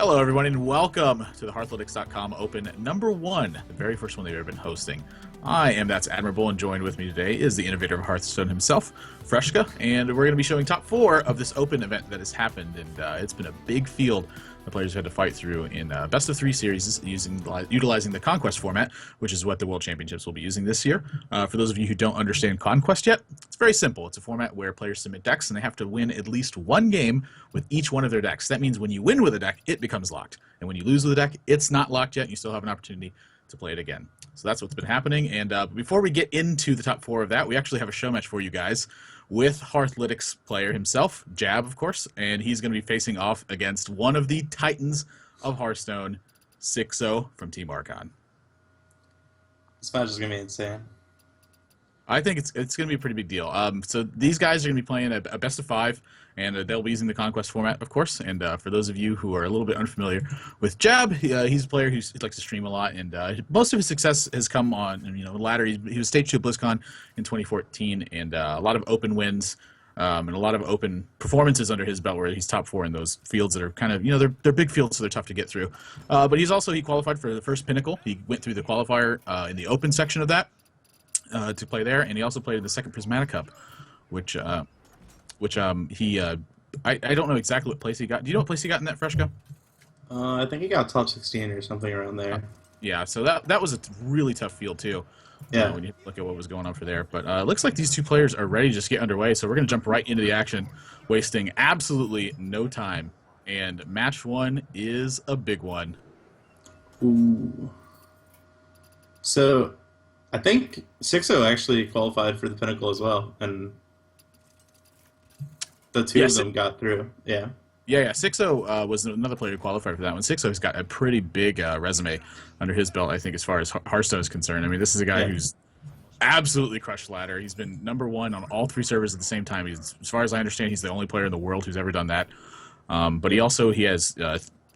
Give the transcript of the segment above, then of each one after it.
Hello, everyone, and welcome to the Hearthlytics.com Open #1, the very first one they've ever been hosting. That's Admirable, and joined with me today is the innovator of Hearthstone himself, Freshka, and we're going to be showing top 4 of this Open event that has happened, and it's been a big field the players had to fight through in best of 3 series utilizing the Conquest format, which is what the World Championships will be using this year. For those of you who don't understand Conquest yet, it's very simple. It's a format where players submit decks, and they have to win at least one game with each one of their decks. That means when you win with a deck, it becomes locked. And when you lose with a deck, it's not locked yet. You still have an opportunity to play it again. So that's what's been happening. And before we get into the top 4 of that, we actually have a show match for you guys with Hearthlytics player himself, Jab, of course, and he's going to be facing off against one of the titans of Hearthstone, Xixo from Team Archon. This match is going to be insane. I think it's going to be a pretty big deal. So these guys are going to be playing a best of 5, and they'll be using the Conquest format, of course. And for those of you who are a little bit unfamiliar with Jab, he's a player who likes to stream a lot, and most of his success has come on, the ladder. He was stage 2 at BlizzCon in 2014, and a lot of open wins and a lot of open performances under his belt, where he's top 4 in those fields that are kind of, they're big fields, so they're tough to get through. But he qualified for the first Pinnacle. He went through the qualifier in the open section of that. To play there, and he also played in the second Prismatic Cup, which I don't know exactly what place he got. Do you know what place he got in that Fresh Cup? I think he got top 16 or something around there. Yeah, so that was a really tough field too. Yeah. When you look at what was going on for there, but it looks like these two players are ready to just get underway. So we're gonna jump right into the action, wasting absolutely no time. And match 1 is a big one. Ooh. So I think Xixo actually qualified for the Pinnacle as well, and the two of them got through. Yeah. Yeah. Xixo was another player who qualified for that one. Xixo's got a pretty big resume under his belt, I think, as far as Hearthstone is concerned. I mean, this is a guy who's absolutely crushed ladder. He's been #1 on all 3 servers at the same time. As far as I understand, he's the only player in the world who's ever done that. But he has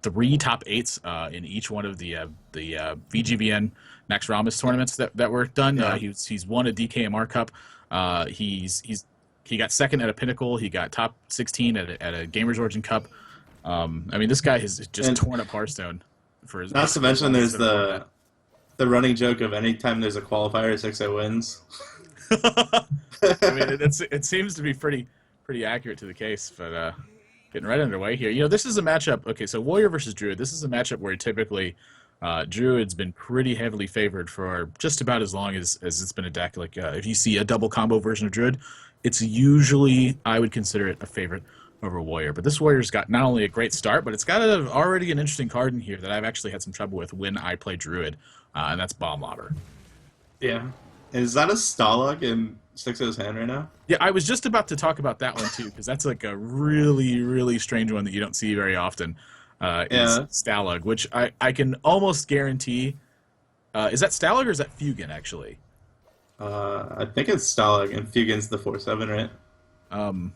3 top 8s in each one of the VGVN Nax Ramas tournaments that were done. Yeah. He's won a DKMR Cup. He got second at a Pinnacle. He got top 16 at a Gamers Origin Cup. I mean, this guy has just torn up Hearthstone. Not to mention, there's the running joke of anytime there's a qualifier, Xixo wins. I mean, it seems to be pretty accurate to the case, but getting right underway here. This is a matchup. Okay, so Warrior versus Druid. This is a matchup where typically Druid's been pretty heavily favored for just about as long as it's been a deck. Like if you see a double combo version of Druid, it's usually, I would consider it a favorite over Warrior. But this Warrior's got not only a great start, but it's got already an interesting card in here that I've actually had some trouble with when I play Druid, and that's Bomb Lobber. Yeah. Is that a Stalag in Xixo's hand right now? Yeah, I was just about to talk about that one too, because that's like a really, really strange one that you don't see very often. Is Stalag, which I can almost guarantee. Is that Stalag or is that Fugan, actually? I think it's Stalag, and Fugan's the 4/7, right? I'm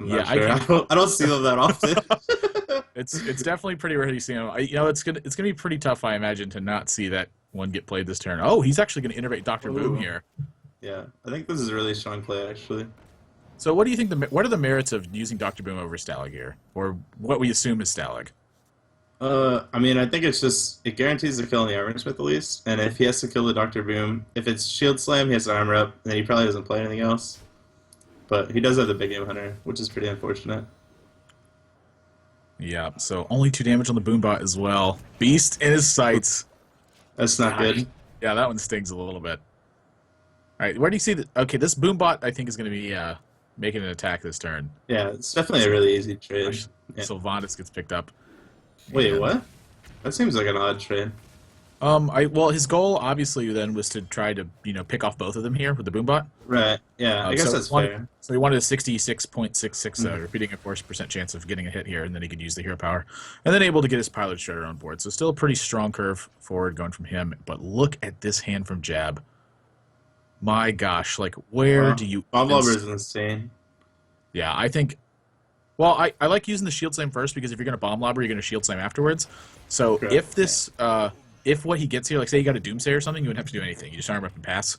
not sure. I don't see them that often. It's definitely pretty rare to see them. It's gonna be pretty tough, I imagine, to not see that one get played this turn. Oh, he's actually gonna innovate Dr. Boom here. Yeah, I think this is a really strong play, actually. So what do you think? What are the merits of using Dr. Boom over Stalag here, or what we assume is Stalag? I mean, I think it guarantees the kill on the Iron Smith at least, and if he has to kill the Dr. Boom, if it's Shield Slam, he has to armor up, and then he probably doesn't play anything else. But he does have the Big Game Hunter, which is pretty unfortunate. Yeah, so only 2 damage on the Boombot as well. Beast in his sights. That's not good. Yeah, that one stings a little bit. All right, where do you see the... Okay, this Boombot, I think, is going to be making an attack this turn. Yeah, it's definitely a really easy trade. Yeah. Sylvanas gets picked up. Wait, what? That seems like an odd trade. Well, his goal obviously then was to try to pick off both of them here with the Boombot. Right. Yeah, I guess that's fair. So he wanted a 66.66 repeating a 40% chance of getting a hit here, and then he could use the hero power, and then able to get his Pilot Shredder on board. So still a pretty strong curve forward going from him. But look at this hand from Jab. My gosh, like where do you? Bomb Lobber is insane. Yeah, I think. Well, I like using the Shield Slam first, because if you're going to Bomb Lobber, you're going to Shield Slam afterwards. So if this, if what he gets here, like say you got a Doomsday or something, you wouldn't have to do anything. You just arm up and pass.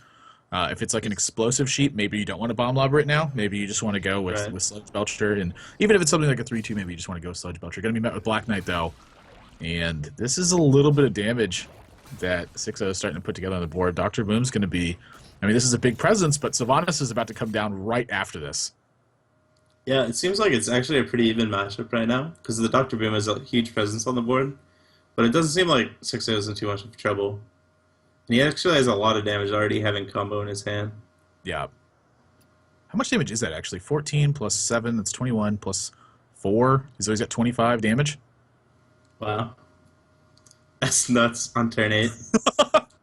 If it's like an explosive sheep, maybe you don't want to bomb lob right now. Maybe you just want to go Right. with Sludge Belcher, and even if it's something like a 3-2, maybe you just want to go with Sludge Belcher. Going to be met with Black Knight though, and this is a little bit of damage that Xixo is starting to put together on the board. Dr. Boom's going to be, I mean, this is a big presence, but Sylvanas is about to come down right after this. Yeah, it seems like it's actually a pretty even matchup right now because the Dr. Boom has a huge presence on the board, but it doesn't seem like Xixo is in too much of trouble. And he actually has a lot of damage already having combo in his hand. Yeah. How much damage is that actually? 14 plus 7, that's 21 plus 4. He's always got 25 damage. Wow. That's nuts on turn 8.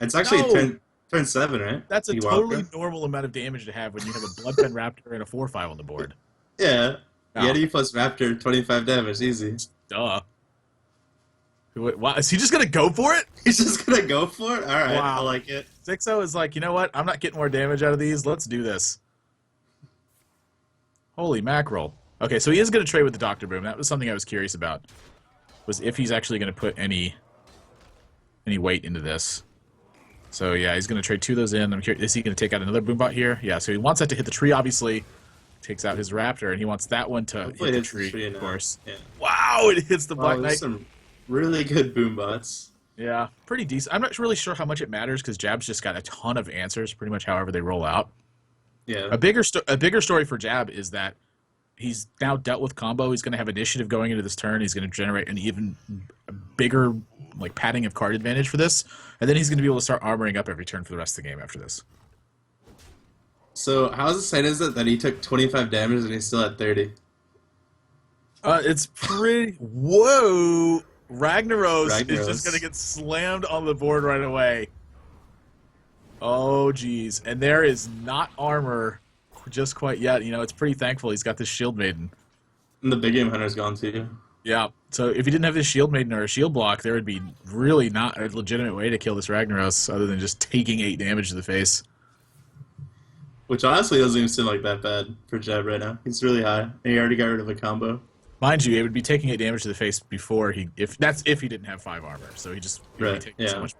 It's actually No! turn 7, right? That's a You totally Walker? normal amount of damage to have when you have a Bloodpen Raptor and a 4-5 on the board. Yeah. Wow. Yeti plus Raptor, 25 damage, easy. Duh. Wow, is he just going to go for it? He's just gonna go for it? Alright, Wow. I like it. Xixo is like, you know what? I'm not getting more damage out of these. Let's do this. Holy mackerel. Okay, so he is going to trade with the Dr. Boom. That was something I was curious about, was if he's actually going to put any weight into this. So yeah, he's going to trade 2 of those in. I'm curious, is he going to take out another Boombot here? Yeah, so he wants that to hit the tree, obviously. Takes out his Raptor, and he wants that one to Hopefully hit it the hits tree, now. of course. Yeah. Wow, it hits the Black There's Knight. some really good boom bots. Yeah, pretty decent. I'm not really sure how much it matters because Jab's just got a ton of answers, pretty much however they roll out. Yeah. A bigger story for Jab is that he's now dealt with combo. He's going to have initiative going into this turn. He's going to generate an even bigger like padding of card advantage for this, and then he's going to be able to start armoring up every turn for the rest of the game after this. So how insane is it that he took 25 damage and he's still at 30? It's pretty. Whoa! Ragnaros is Ragnaros. just going to get slammed on the board right away. Oh, geez. And there is not armor just quite yet. You know, it's pretty thankful he's got this Shield Maiden. And the big game hunter's gone too. Yeah, so if he didn't have this Shield Maiden or a Shield Block, there would be really not a legitimate way to kill this Ragnaros other than just taking 8 damage to the face. Which honestly doesn't even seem like that bad for Jeb right now. He's really high, and he already got rid of a combo. Mind you, it would be taking 8 damage to the face before he, if he didn't have 5 armor. So he just he would be Right, taking yeah. so much.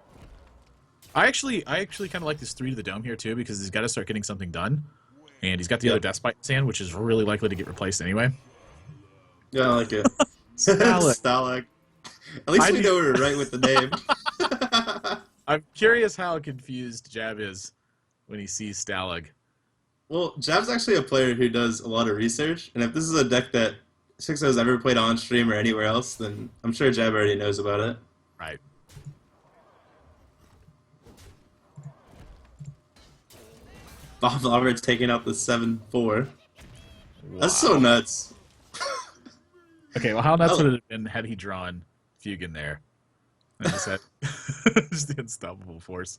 I actually kind of like this 3 to the dome here too because he's got to start getting something done, and he's got the Yep. other Despite in his hand, which is really likely to get replaced anyway. Yeah, I like it. Stalag. Stalag. At least I we do- know we're right with the name. I'm curious how confused Jab is when he sees Stalag. Well, Jab's actually a player who does a lot of research, and if this is a deck that Xixo's ever played on stream or anywhere else, then I'm sure Jab already knows about it. Right. Bob Roberts taking out the 7-4. That's so Wow. nuts. Okay, well, how nuts Oh. would it have been had he drawn Fugue in there? And just had just the unstoppable force.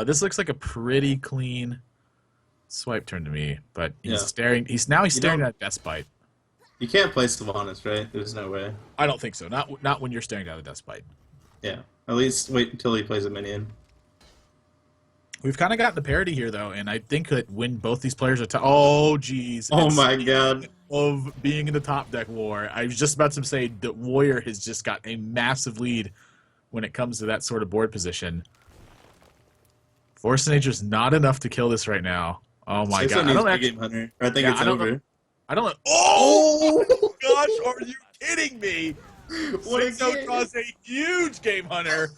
This looks like a pretty clean swipe turn to me, but he's Yeah. staring. He's staring don't- at Despite. You can't play Sylvanas, right? There's no way. I don't think so. Not when you're staring down a Despite. Yeah. At least wait until he plays a minion. We've kind of gotten the parity here, though, and I think that when both these players are... oh, geez. Oh It's my god. of being in the top deck war. I was just about to say that Warrior has just got a massive lead when it comes to that sort of board position. Force of Nature's not enough to kill this right now. Oh my Xixo god. I needs don't Big actually... Game Hunter. Or I think Yeah, it's I don't know. over. I don't know... Oh! Oh! Gosh, are you kidding me? What a Xixo game. draws a huge Game Hunter.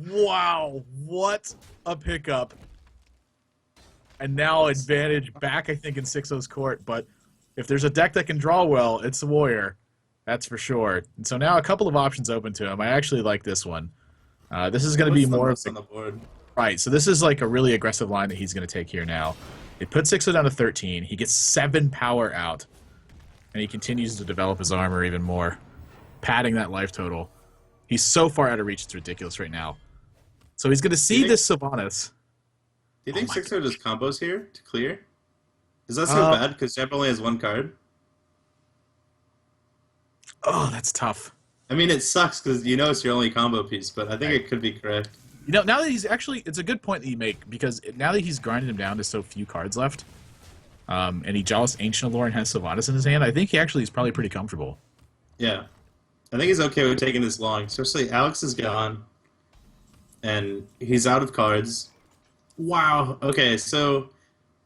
Wow, what a pickup. And now advantage back, I think, in Xixo's court. But if there's a deck that can draw well, it's the Warrior. That's for sure. And so now a couple of options open to him. I actually like this one. This is going to be What's the more of most on the board? right. So this is like a really aggressive line that he's going to take here now. It puts Xixo down to 13. He gets 7 power out. And he continues to develop his armor even more, padding that life total. He's so far out of reach, it's ridiculous right now. So he's going to see think- this Sylvanas. Do you think my Xixo just combos here to clear? Is that so bad? Because Jeb only has 1 card? Oh, that's tough. I mean, it sucks because you know it's your only combo piece, but I think Right. it could be correct. You know, now that he's actually, it's a good point that you make, because now that he's grinded him down to so few cards left, and he Jawless Ancient Allure and has Sylvanas in his hand, I think he actually is probably pretty comfortable. Yeah. I think he's okay with taking this long, especially Alex is gone, and he's out of cards, Wow. Okay, so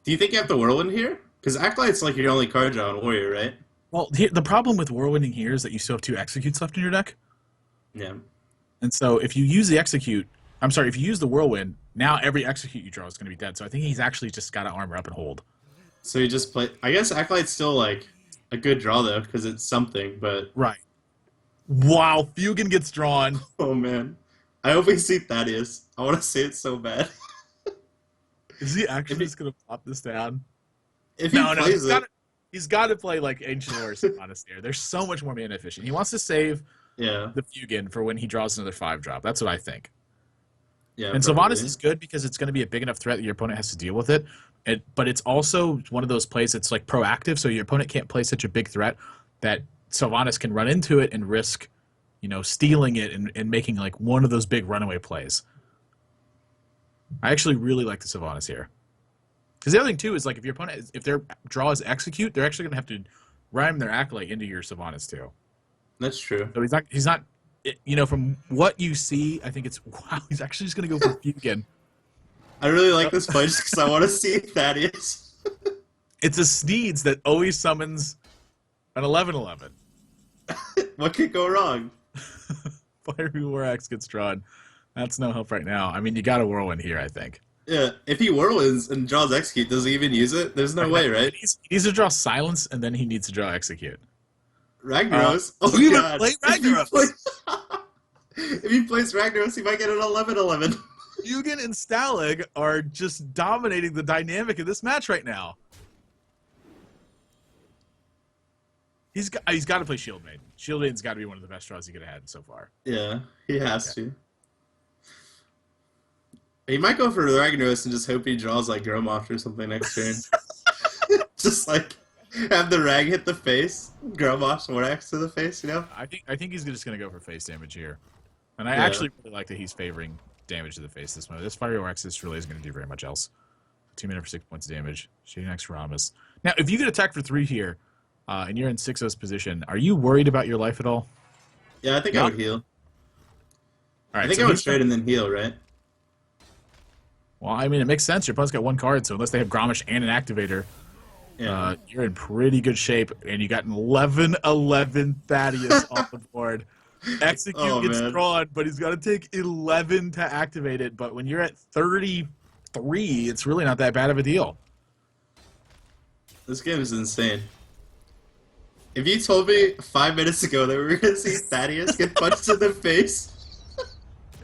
do you think you have the Whirlwind here? Because Acolyte's like your only card draw on Warrior, right? Well, the problem with Whirlwinding here is that you still have two executes left in your deck. Yeah. And so if you use the execute, I'm sorry, if you use the Whirlwind, now every execute you draw is going to be dead. So I think he's actually just got to armor up and hold. So you just play. I guess Acolyte's still like a good draw though, because it's something. But Right. Wow, Fugan gets drawn. oh man, I hope we see Thaddeus. I want to see it so bad. Is he actually If he- just going to pop this down? If he No, plays it, he's got to play like Ancient Lore Sylvanas here. There's so much more mana efficient. He wants to save yeah, the Fugan for when he draws another 5-drop. That's what I think. yeah. And probably. Sylvanas is good because it's going to be a big enough threat that your opponent has to deal with it. But it's also one of those plays that's like proactive, so your opponent can't play such a big threat that Sylvanas can run into it and risk, stealing it and making like one of those big runaway plays. I actually really like the Sylvanas here. Because the other thing too is like if your opponent, if their draw is execute, they're actually going to have to rhyme their Acolyte into your Sylvanas too. That's true. So he's not. From what you see, I think it's wow. He's actually just going to go for Fugan. I really like this play just because I want to see Thaddeus. It's a Sneeds that always summons an 11/11. What could go wrong? Fiery War Axe gets drawn. That's no help right now. I mean, you got a Whirlwind here, I think. Yeah, if he Whirlwinds and draws Execute, does he even use it? There's no way, right? He needs to draw Silence, and then he needs to draw Execute. Ragnaros? You even God. play Ragnaros! If he plays Ragnaros, he might get an 11/11. Fugan and Stalag are just dominating the dynamic of this match right now. He's got to play Shield Maiden. Shield Maiden's got to be one of the best draws he could have had so far. Yeah, he has to. He might go for Ragnaros and just hope he draws like Grommash or something next turn. Just like have the Rag hit the face, Grommash War Axe to the face, I think he's just going to go for face damage here. And I Yeah. actually really like that he's favoring damage to the face this moment. This Fiery War Axe really isn't going to do very much else. 2 mana for 6 points of damage. Shading Axe Ramus. Now, if you get attacked for 3 here, and you're in Xixo's position, are you worried about your life at all? Yeah, I think I would heal. All right, I think so I would he's- trade and then heal, right? Well, I mean, it makes sense. Your opponent's got 1 card, so unless they have Grommash and an Activator, Yeah. you're in pretty good shape, and you got an 11/11 Thaddeus on the board. Execute gets man. drawn, but he's got to take 11 to activate it. But when you're at 33, it's really not that bad of a deal. This game is insane. If you told me 5 minutes ago that we were going to see Thaddeus get punched in the face,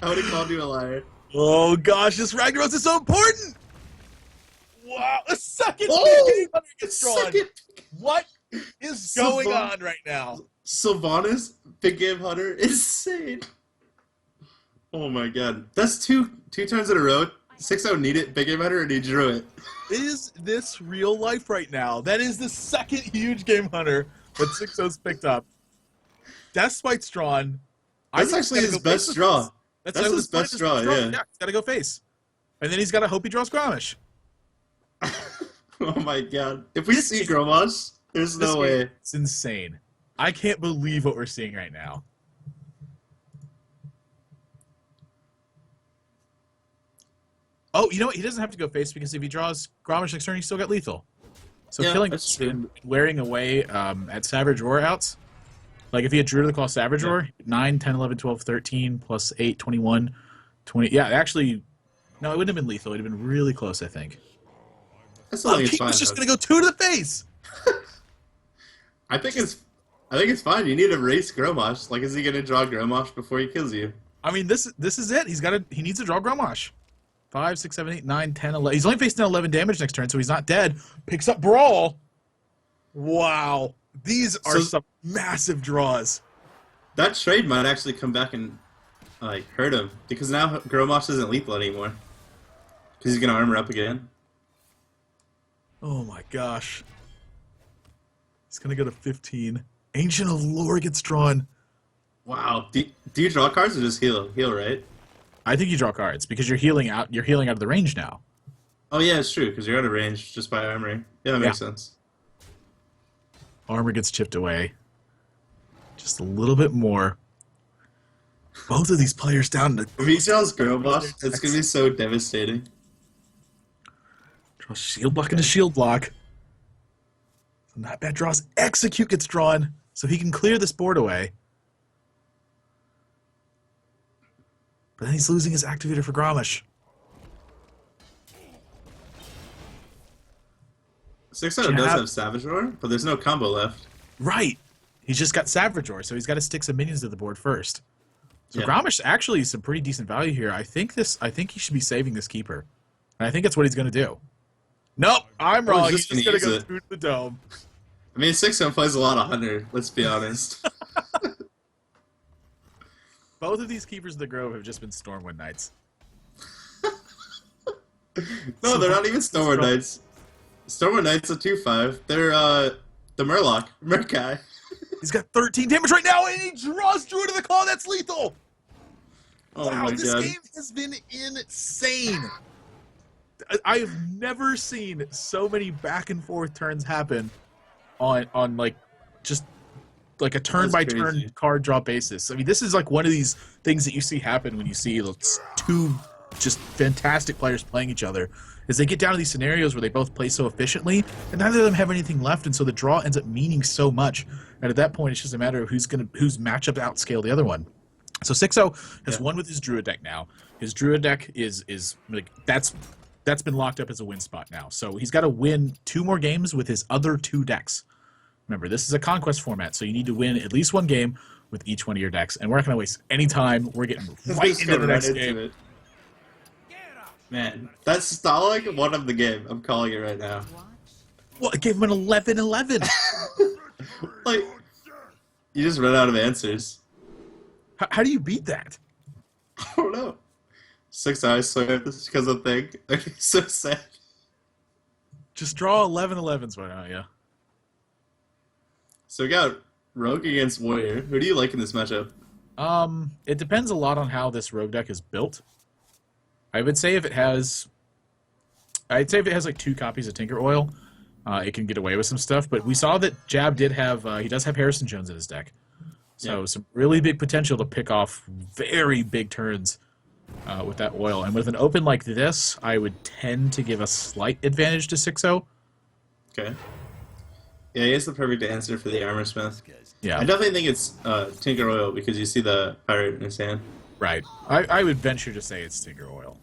I would have called you a liar. Oh gosh, this Ragnaros is so important! Wow, a second Oh! big game hunter gets drawn. Second, What is going Savant- on right now? Sylvanas, Big Game Hunter, insane. Oh my god. That's two turns in a row. 6-0 need it, Big Game Hunter, and he drew it. Is this real life right now? That is the second huge game hunter that Xixo's picked up. Deathspite's drawn. That's think actually he's his gotta go best face. draw. That's what his best draw, yeah. Yeah, he's got to go face. And then he's got to hope he draws Grommash. Oh my god. If we see Grommash, there's no way. It's insane. I can't believe what we're seeing right now. Oh, you know what? He doesn't have to go face because if he draws Grommash next turn, he's still got lethal. So Yeah, killing that's true. and wearing away at Savage Roar outs, like if he had Drew to the Call Savage Yeah. Roar, 9, 10, 11, 12, 13, plus 8, 21, 20. Yeah, actually, no, it wouldn't have been lethal. It would have been really close, I think. I still think it's He fine. was just though. going to go 2 to the face. I think it's fine. You need to race Grommash. Like, is he gonna draw Grommash before he kills you? I mean, this is it. He needs to draw Grommash. 5, 6, 7, 8, 9, 10, 11. He's only facing 11 damage next turn, so he's not dead. Picks up Brawl. Wow. These are some massive draws. That trade might actually come back and like hurt him because now Grommash isn't lethal anymore. Because he's gonna armor up again. Oh my gosh. He's going to go to 15. Ancient of Lore gets drawn. Wow. Do you draw cards or just heal? Heal, right? I think you draw cards because you're healing out of the range now. Oh yeah, it's true because you're out of range just by armoring. Yeah, that makes sense. Armor gets chipped away. Just a little bit more. Both of these players down to If he draws Grommash, it's gonna be so devastating. Draws shield block into shield block. So not bad draws. Execute gets drawn, so he can clear this board away. But then he's losing his activator for Grommash. Xixo does have Savage Roar, but there's no combo left. Right. He's just got Savage Roar, so he's got to stick some minions to the board first. So Grommash actually is some pretty decent value here. I think he should be saving this keeper. And I think that's what he's going to do. Nope, I'm wrong. He's just going to go through the dome. I mean, Xixo plays a lot of Hunter, let's be honest. Both of these keepers of the Grove have just been Stormwind Knights. No, they're not even Stormwind Knights. Stormwind Knights are 2/5. They're the Murloc, Murkai. He's got 13 damage right now, and he draws Druid of the Claw. That's lethal. Oh wow, my this God. game has been insane. I've never seen so many back and forth turns happen on like just like a turn by turn card draw basis. I mean, this is like one of these things that you see happen when you see two just fantastic players playing each other. Is they get down to these scenarios where they both play so efficiently, and neither of them have anything left, and so the draw ends up meaning so much. And at that point, it's just a matter of whose matchup outscale the other one. So Xixo has won with his Druid deck now. His Druid deck is like that's been locked up as a win spot now. So he's got to win 2 more games with his other 2 decks. Remember, this is a conquest format, so you need to win at least 1 game with each one of your decks. And we're not going to waste any time. We're getting right into the next game. Man, that's Stalag one of the game. I'm calling it right now. Well, it gave him an 11-11. Like, you just run out of answers. How do you beat that? I don't know. 6 eyes, so this is because of the thing. Okay, so sad. Just draw 11-11s, why not, yeah. So we got Rogue against Warrior. Who do you like in this matchup? It depends a lot on how this Rogue deck is built. I would say if it has... I'd say if it has like 2 copies of Tinker Oil, it can get away with some stuff. But we saw that Jab did have... he does have Harrison Jones in his deck. So some really big potential to pick off very big turns with that oil. And with an open like this, I would tend to give a slight advantage to Xixo. Okay. Yeah, he has the perfect answer for the Armor Smith. Yeah. I definitely think it's Tinker Oil because you see the pirate in his hand. Right. I would venture to say it's Tinker Oil.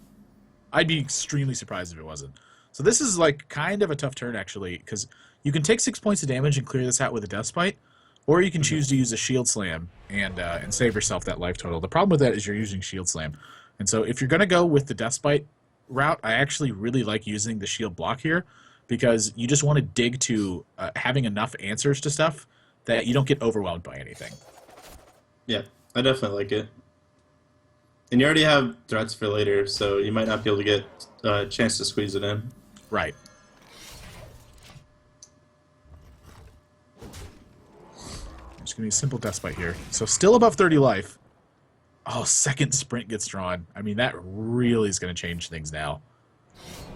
I'd be extremely surprised if it wasn't. So this is like kind of a tough turn, actually, because you can take 6 points of damage and clear this out with a Death Spite, or you can choose to use a Shield Slam and save yourself that life total. The problem with that is you're using Shield Slam. And so if you're going to go with the Death Spite route, I actually really like using the Shield Block here, because you just want to dig to having enough answers to stuff that you don't get overwhelmed by anything. Yeah, I definitely like it. And you already have threats for later, so you might not be able to get a chance to squeeze it in. Right. Just going to be a simple Death Spite here. So still above 30 life. Oh, second sprint gets drawn. I mean, that really is going to change things now.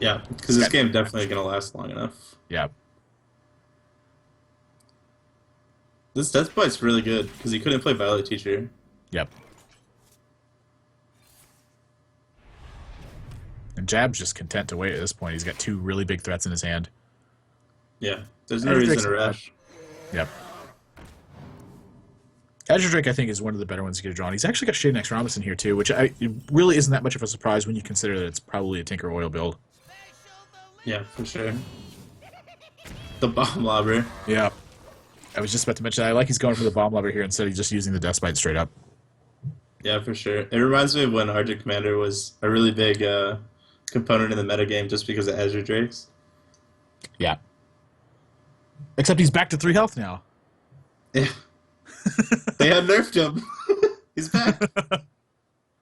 Yeah, because this game definitely going to last long enough. Yeah. This Death Spite's really good, because he couldn't play Violet Teacher. Yep. And Jab's just content to wait at this point. He's got 2 really big threats in his hand. Yeah, there's no reason to rush. Yep. Azure Drake, I think, is one of the better ones to get drawn. He's actually got Shade Next Robinson here, too, which it really isn't that much of a surprise when you consider that it's probably a Tinker Oil build. Yeah, for sure. The Bomb Lobber. Yeah. I was just about to mention that. I like he's going for the Bomb Lobber here instead of just using the Death Spite straight up. Yeah, for sure. It reminds me of when Arctic Commander was a really big component in the metagame just because of Azure Drakes. Yeah. Except he's back to 3 health now. Yeah. They had nerfed him. He's back.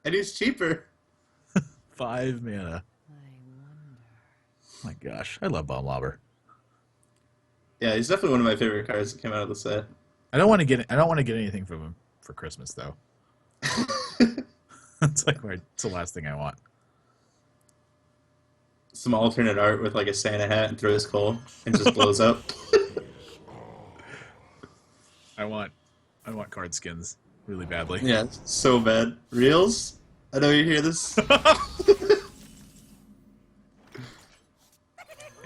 And he's cheaper. 5 mana. Oh my gosh, I love Bomb Lobber. Yeah, he's definitely one of my favorite cards that came out of the set. I don't want to get anything from him for Christmas though. It's the last thing I want. Some alternate art with like a Santa hat and throws coal and just blows up. I want card skins really badly. Yeah, so bad. Reels? I know you hear this.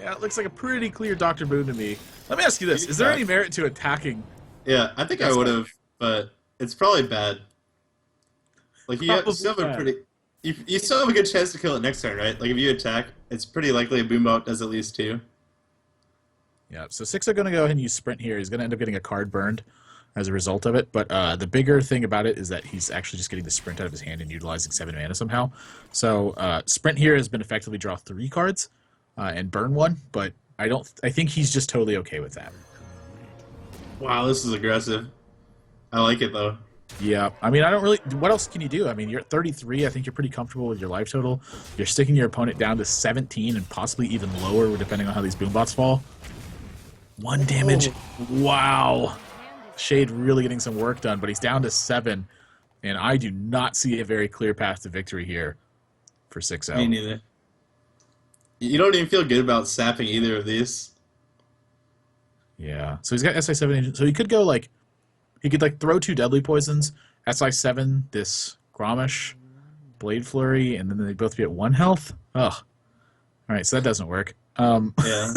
Yeah, it looks like a pretty clear Dr. Boom to me. Let me ask you this. Is there any merit to attacking? Yeah, I think I would have, but it's probably bad. Like, still have a pretty... You still have a good chance to kill it next turn, right? Like, if you attack, it's pretty likely a Boombot does at least 2. Yeah, so Xixo going to go ahead and use Sprint here. He's going to end up getting a card burned as a result of it, but the bigger thing about it is that he's actually just getting the Sprint out of his hand and utilizing 7 mana somehow. So Sprint here has been effectively draw 3 cards and burn 1, but I think he's just totally okay with that. Wow, this is aggressive. I like it, though. Yeah, I mean, I don't really... What else can you do? I mean, you're at 33. I think you're pretty comfortable with your life total. You're sticking your opponent down to 17 and possibly even lower, depending on how these Boombots fall. 1 damage. Oh. Wow. Shade really getting some work done, but he's down to 7, and I do not see a very clear path to victory here for 6-0. Me neither. You don't even feel good about sapping either of these. Yeah. So he's got SI7 agent. So he could go, like... He could, like, throw 2 Deadly Poisons, SI7, this Gromish, Blade Flurry, and then they both be at 1 health? Ugh. Alright, so that doesn't work. Yeah.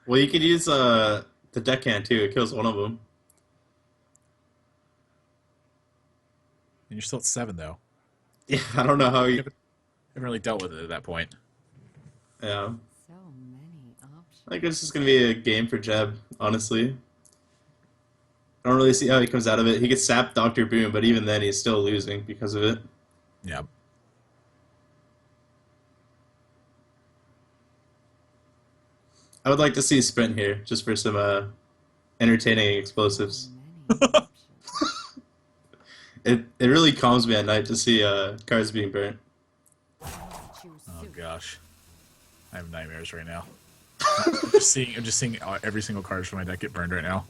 Well, you could use the Deckhand, too. It kills one of them. And you're still at 7, though. Yeah, I don't know how you... haven't really dealt with it at that point. Yeah. So many options. I think this is going to be a game for Jeb, honestly. I don't really see how he comes out of it. He gets sapped Dr. Boom, but even then he's still losing because of it. Yeah. I would like to see Sprint here, just for some entertaining explosives. It really calms me at night to see cards being burnt. Oh gosh, I have nightmares right now. I'm just seeing every single card from my deck get burned right now.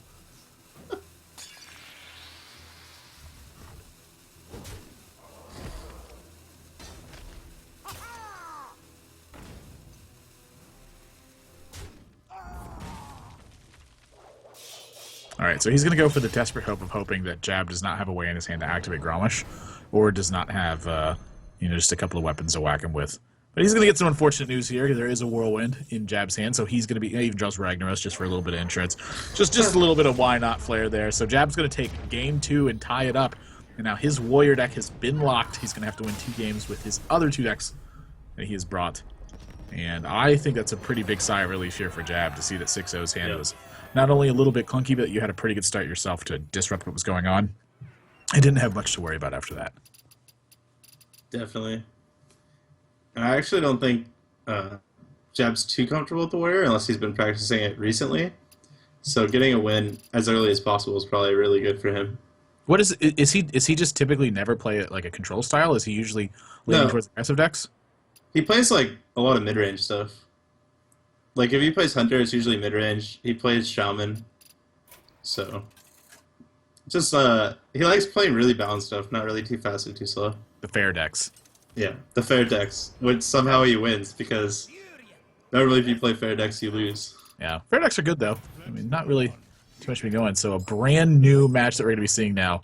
Alright, so he's going to go for the desperate hope of hoping that Jab does not have a way in his hand to activate Gromish, or does not have, just a couple of weapons to whack him with. But he's going to get some unfortunate news here, because there is a Whirlwind in Jab's hand, so he's going to be... He even draws Ragnaros just for a little bit of insurance. Just a little bit of why not flair there. So Jab's going to take game 2 and tie it up, and now his Warrior deck has been locked. He's going to have to win 2 games with his other 2 decks that he has brought. And I think that's a pretty big sigh of relief here for Jab, to see that 6-0's hand was not only a little bit clunky, but you had a pretty good start yourself to disrupt what was going on. I didn't have much to worry about after that. Definitely. And I actually don't think Jab's too comfortable with the Warrior, unless he's been practicing it recently. So getting a win as early as possible is probably really good for him. What is he just typically never play it like a control style? Is he usually leaning towards aggressive decks? He plays like a lot of mid-range stuff. Like, if he plays Hunter, it's usually mid-range. He plays Shaman. So, just, he likes playing really balanced stuff, not really too fast and too slow. The fair decks. Yeah, the fair decks, which somehow he wins, because normally if you play fair decks, you lose. Yeah, fair decks are good, though. I mean, not really too much to be going. So, a brand new match that we're going to be seeing now.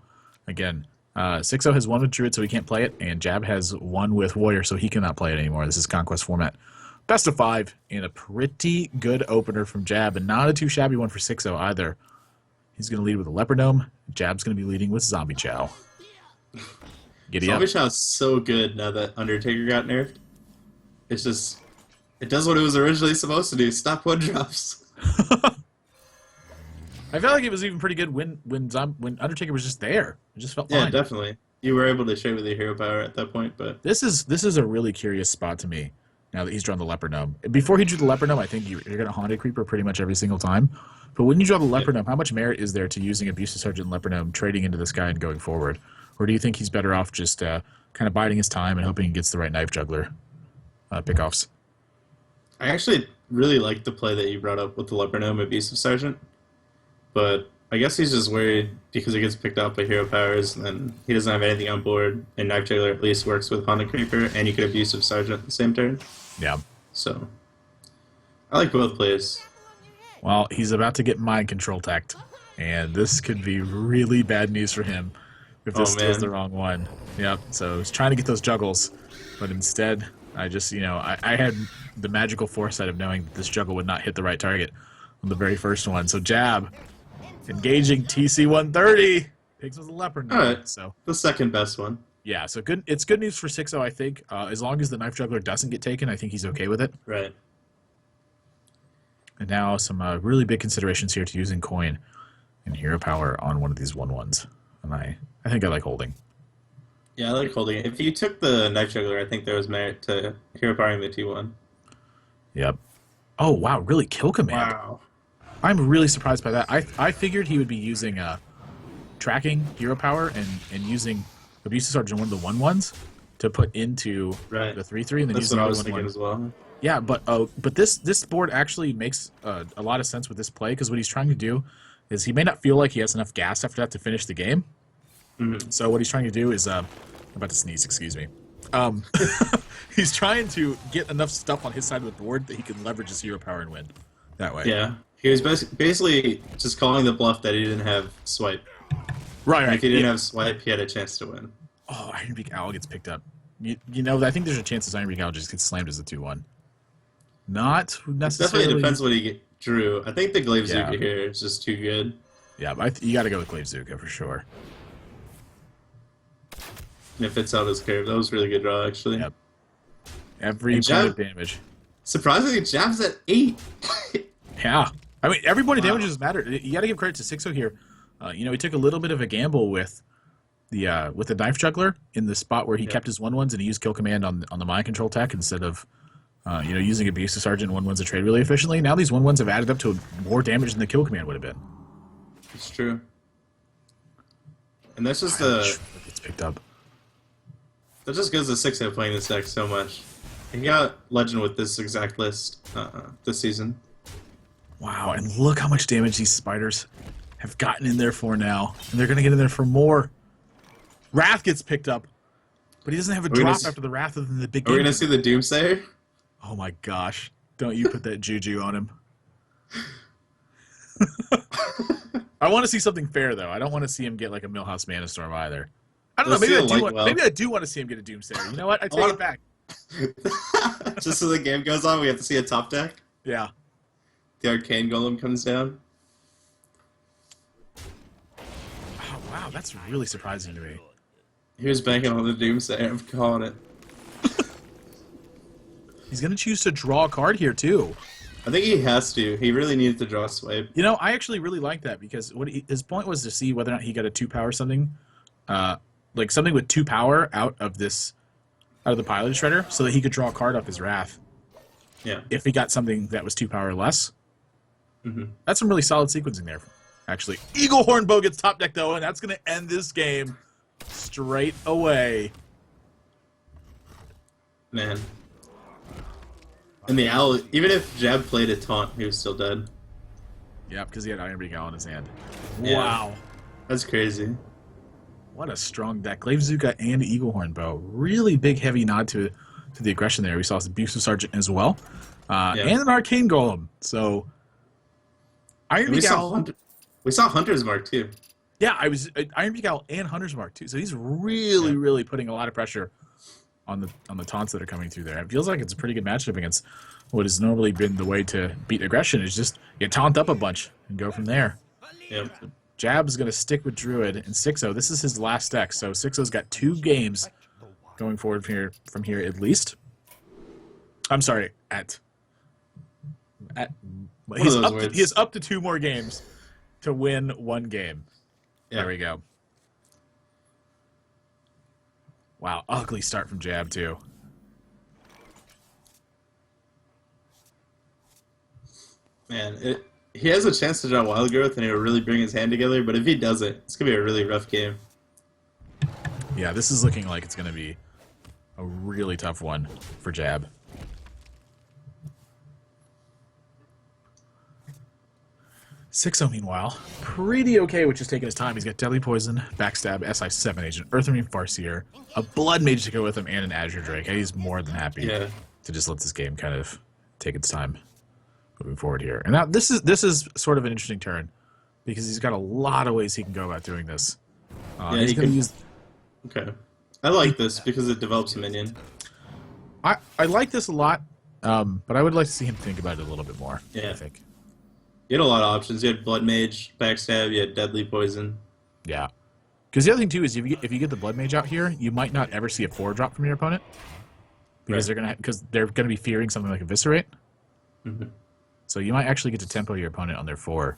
Again, 6-0 has won with Druid, so he can't play it, and Jab has won with Warrior, so he cannot play it anymore. This is Conquest format. Best of 5, and a pretty good opener from Jab, and not a too shabby one for 6-0 either. He's going to lead with a Leopard Gnome. Jab's going to be leading with Zombie Chow. Giddy up. Zombie Chow's so good now that Undertaker got nerfed. It's just... It does what it was originally supposed to do. Stop 1-drops. I felt like it was even pretty good when Undertaker was just there. It just felt fine. Yeah, definitely. You were able to trade with your hero power at that point, but... This is a really curious spot to me, now that he's drawn the Leopard Gnome. Before he drew the Leopard Gnome, I think you're going to Haunted Creeper pretty much every single time. But when you draw the Leopard Gnome, how much merit is there to using Abusive Sergeant and Leopard Gnome, trading into this guy and going forward? Or do you think he's better off just kind of biding his time and hoping he gets the right Knife Juggler pickoffs? I actually really like the play that you brought up with the Leopard Gnome Abusive Sergeant. But I guess he's just worried because he gets picked off by hero powers and he doesn't have anything on board, and Knife Juggler at least works with Haunted Creeper, and you could Abusive Sergeant the same turn. Yeah. So, I like both plays. Well, he's about to get Mind Control teched, and this could be really bad news for him if this is the wrong one. Yep, so he's trying to get those juggles, but instead, I just, I had the magical foresight of knowing that this juggle would not hit the right target on the very first one. So jab, engaging TC-130. Pigs was a leopard. All right, so the second best one. yeah, so good. It's good news for Xixo, I think. As long as the knife juggler doesn't get taken, I think he's okay with it. Right. And now some really big considerations here to using coin and hero power on one of these 1/1s. And I think I like holding. Yeah, I like holding it. If you took the knife juggler, I think there was merit to hero powering the T1. Yep. Oh, wow, really? Kill command. Wow. I'm really surprised by that. I figured he would be using tracking hero power and using Abusive Sergeant, one of the 1/1s, to put into Right. the 3/3 and then That's using what I the was 1/1. thinking as well. Yeah, but this board actually makes a lot of sense with this play, because what he's trying to do is he may not feel like he has enough gas after that to finish the game. Mm-hmm. So what he's trying to do is I'm about to sneeze, excuse me. He's trying to get enough stuff on his side of the board that he can leverage his hero power and win that way. Yeah. He was basically just calling the bluff that he didn't have swipe. Right. And if he didn't have swipe, he had a chance to win. Oh, Iron Beak Owl gets picked up. You know, I think there's a chance that Iron Beak Owl just gets slammed as a 2/1. Not It necessarily. definitely depends what he drew. I think the Glaive Yeah. Zuka here is just too good. Yeah, but you got to go with Glaive Zuka for sure. And it fits out his curve. That was a really good draw, actually. Yep. Every And point of jab- damage. Surprisingly, Jab's at 8. Yeah. I mean, every point of Wow. damage does matter. You got to give credit to Xixo here. You know, he took a little bit of a gamble with the knife juggler in the spot where he kept his 1/1s and he used kill command on the mind control tech instead of using Abusive Sergeant 1/1s to trade really efficiently. Now these 1/1s have added up to more damage than the kill command would have been. It's true. And that's just It's picked up. that just goes to 6-0 playing this deck so much. He got Legend with this exact list this season. Wow, and look how much damage these spiders have gotten in there for now. And they're going to get in there for more. Wrath gets picked up, but he doesn't have a gonna drop s- after the Wrath other than the big Are we game. going to see the Doomsayer? Oh my gosh. Don't you put that juju on him. I want to see something fair, though. I don't want to see him get like a Millhouse Mana Storm either. I don't know. Let's Maybe see a Light Well. maybe I do want to see him get a Doomsayer. You know what? I take it back. Just so the game goes on, we have to see a top deck. Yeah. The Arcane Golem comes down. Oh, wow. That's really surprising to me. He was banking on the Doomsayer. I'm calling it. He's going to choose to draw a card here, too. I think he has to. He really needed to draw a swipe. You know, I actually really like that because his point was to see whether or not he got a 2-power something, like something with 2 power out of the Pilot Shredder, so that he could draw a card off his Wrath. Yeah. If he got something that was 2 power or less. Mm-hmm. That's some really solid sequencing there, actually. Eagle Horn Bow gets top deck, though, and that's going to end this game straight away. Man. And the Owl, even if Jab played a taunt, he was still dead. Yeah, because he had Iron Beak Owl in his hand. Yeah. Wow. That's crazy. What a strong deck. Glaive Zuka and Eagle Horn Bow. Really big, heavy nod to the aggression there. We saw Abusive Sergeant as well. And an Arcane Golem. So, Iron Beak Owl. We saw Hunter's Mark, too. Yeah, Iron Beak Owl and Hunter's Mark, too. So he's really, really putting a lot of pressure on the taunts that are coming through there. It feels like it's a pretty good matchup against what has normally been the way to beat aggression, is just you taunt up a bunch and go from there. Yep. Jab's going to stick with Druid, and Xixo, this is his last deck, so Xixo's got 2 games going forward from here at least. I'm sorry, he is up to 2 more games to win 1 game. Yeah. There we go. Wow, ugly start from Jab, too. Man, he has a chance to draw Wild Growth and he'll really bring his hand together, but if he doesn't, it's going to be a really rough game. Yeah, this is looking like it's going to be a really tough one for Jab. Xixo, meanwhile, pretty okay with just taking his time. He's got Deadly Poison, Backstab, SI7 Agent, Earthmarine Farseer, a Blood Mage to go with him, and an Azure Drake. He's more than happy to just let this game kind of take its time moving forward here. And now this is sort of an interesting turn because he's got a lot of ways he can go about doing this. He's going to use... Okay. I like this because it develops a minion. I like this a lot But I would like to see him think about it a little bit more. Yeah. I think. You had a lot of options. You had Blood Mage, Backstab, you had Deadly Poison. Yeah. Because the other thing too is if you get the Blood Mage out here, you might not ever see a 4-drop from your opponent because they're gonna be fearing something like Eviscerate. Mm-hmm. So you might actually get to tempo your opponent on their 4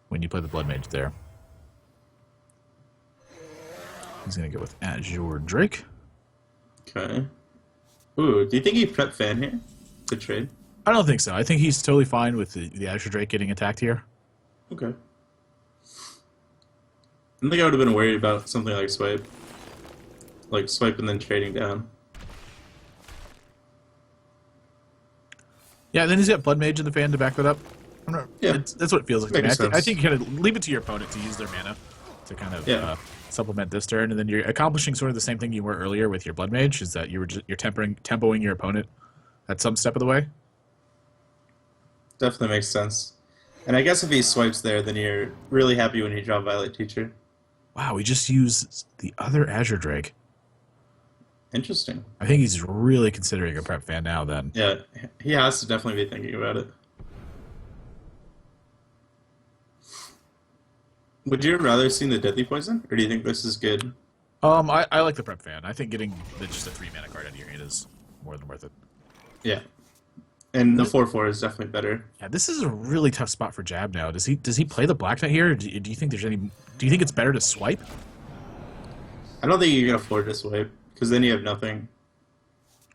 when you play the Blood Mage there. He's gonna go with Azure Drake. Okay. Ooh, do you think he prep Fan here to trade? I don't think so. I think he's totally fine with the Azure Drake getting attacked here. Okay. I don't think I would have been worried about something like Swipe. Like Swipe and then trading down. Yeah, then he's got Blood Mage in the fan to back that up. Yeah. That's what it feels like to me. Makes I sense. think you kind of leave it to your opponent to use their mana to kind of supplement this turn, and then you're accomplishing sort of the same thing you were earlier with your Blood Mage, is that you're tempoing your opponent at some step of the way. Definitely makes sense. And I guess if he swipes there, then you're really happy when you draw Violet Teacher. Wow, we just used the other Azure Drake. Interesting. I think he's really considering a prep fan now then. Yeah, he has to definitely be thinking about it. Would you rather seen the Deadly Poison, or do you think this is good? I like the prep fan. I think getting just a 3-mana card out of your hand is more than worth it. Yeah. And the 4/4 is definitely better. Yeah, this is a really tough spot for Jab now. Does he play the Black Knight here? Or do you think there's any? Do you think it's better to swipe? I don't think you can afford to swipe, because then you have nothing.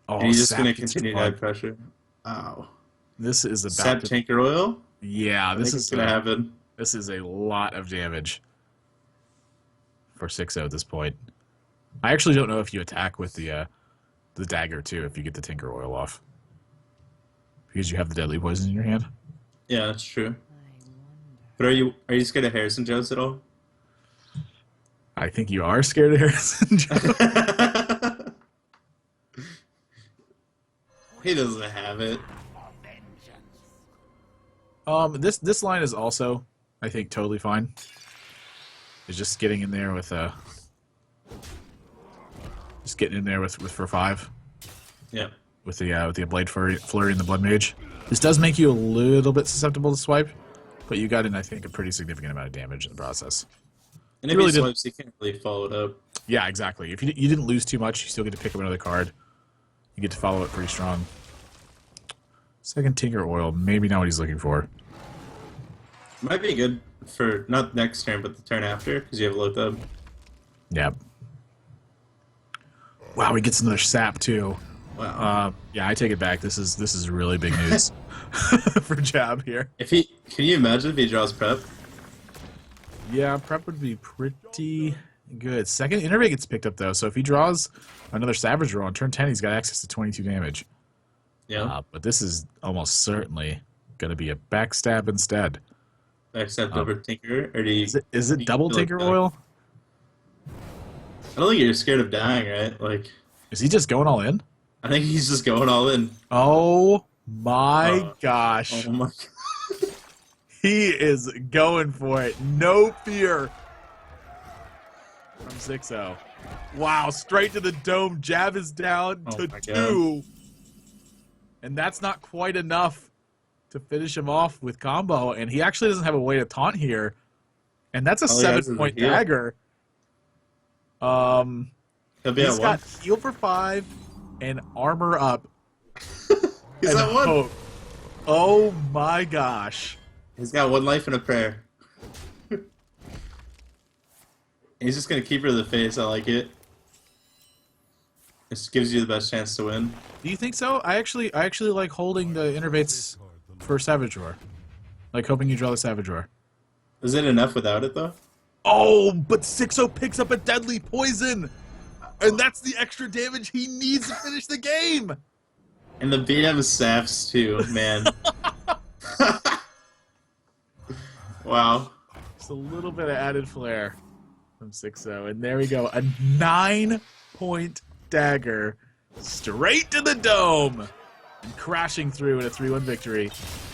Oh, And he's just Sap going to gets continue to plugged. add pressure. Ow. This is about Sap to. Tanker Oil? Yeah, I this think is it's going to happen. This is a lot of damage for 6-0 at this point. I actually don't know if you attack with the dagger too if you get the Tinker Oil off, because you have the Deadly Poison in your hand. Yeah, that's true. I wonder. But are you scared of Harrison Jones at all? I think you are scared of Harrison Jones. He doesn't have it. This line is also, I think, totally fine. It's just getting in there with for 5 Yeah. with the Blade Flurry and the Blood Mage. This does make you a little bit susceptible to swipe, but you got in, I think, a pretty significant amount of damage in the process. And if Really he did- swipes, he can't really follow it up. Yeah, exactly. If you didn't lose too much, you still get to pick up another card. You get to follow it pretty strong. Second Tinker Oil, maybe not what he's looking for. Might be good for, not next turn, but the turn after, because you have low thub. Yeah. Wow, he gets another sap too. Wow. Yeah, I take it back. This is really big news for Jab here. Can you imagine if he draws prep? Yeah, prep would be pretty good. Second Innervate gets picked up though, so if he draws another Savage Roll on turn 10, he's got access to 22 damage. Yeah. But this is almost certainly going to be a backstab instead. Except over Tinker, or do you? Is it you double feel like Tinker that? Oil? I don't think you're scared of dying, right? Like, Is he just going all in? I think he's just going all in. Oh my gosh. Oh my! He is going for it. No fear from 6-0. Wow, straight to the dome. Jab is down Oh to my 2. And that's not quite enough to finish him off with combo. And he actually doesn't have a way to taunt here. And that's a All he has is a 7-point heal. dagger. He'll be He's at got 1. heal for 5 and armor up. He's and at 1. hope. Oh my gosh. He's got 1 life and a prayer. He's just gonna keep her in the face. I like it. This gives you the best chance to win. Do you think so? I actually like holding the innervates for Savage Roar. Like hoping you draw the Savage Roar. Is it enough without it though? Oh, but 6-0 picks up a Deadly Poison! And that's the extra damage he needs to finish the game! And the BM saps too, man. Wow. Just a little bit of added flair from 6-0. And there we go. A 9-point dagger straight to the dome! And crashing through in a 3-1 victory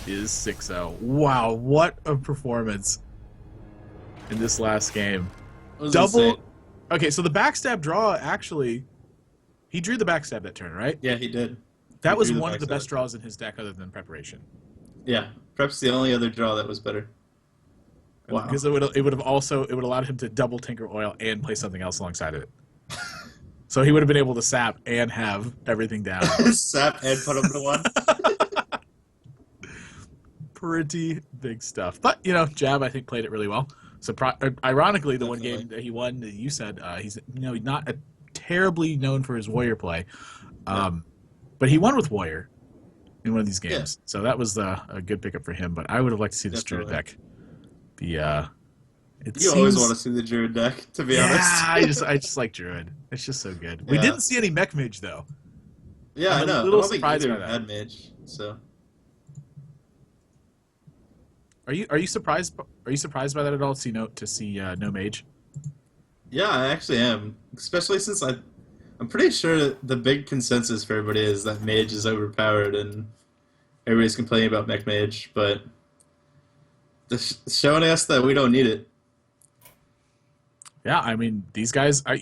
is 6-0. Wow, what a performance in this last game. That was Double. insane. Okay, so the backstab draw actually, he drew the backstab that turn, right? Yeah, he did. That was drew the one of the max best out. draws in his deck other than Preparation. Yeah, Prep's the only other draw that was better. Wow. Because it would have allowed him to double Tinker Oil and play something else alongside of it. So he would have been able to sap and have everything down. Sap and put him to 1. Pretty big stuff. But, Jab, I think, played it really well. So, ironically, the one Definitely. game that he won, that you said, he's not terribly known for his Warrior play. But he won with Warrior in one of these games. Yeah. So that was a good pickup for him. But I would have liked to see this Druid Definitely. deck. You always want to see the Druid deck, to be honest. I just like Druid. It's just so good. We Yeah. didn't see any Mech Mage, though. Yeah, I'm I a know. little I don't think surprised either by that. had Mage, so. Are you surprised? Are you surprised by that at all? To see no Mage? Yeah, I actually am. Especially since I'm pretty sure the big consensus for everybody is that Mage is overpowered and everybody's complaining about Mech Mage, but showing us that we don't need it. Yeah, I mean these guys. Are,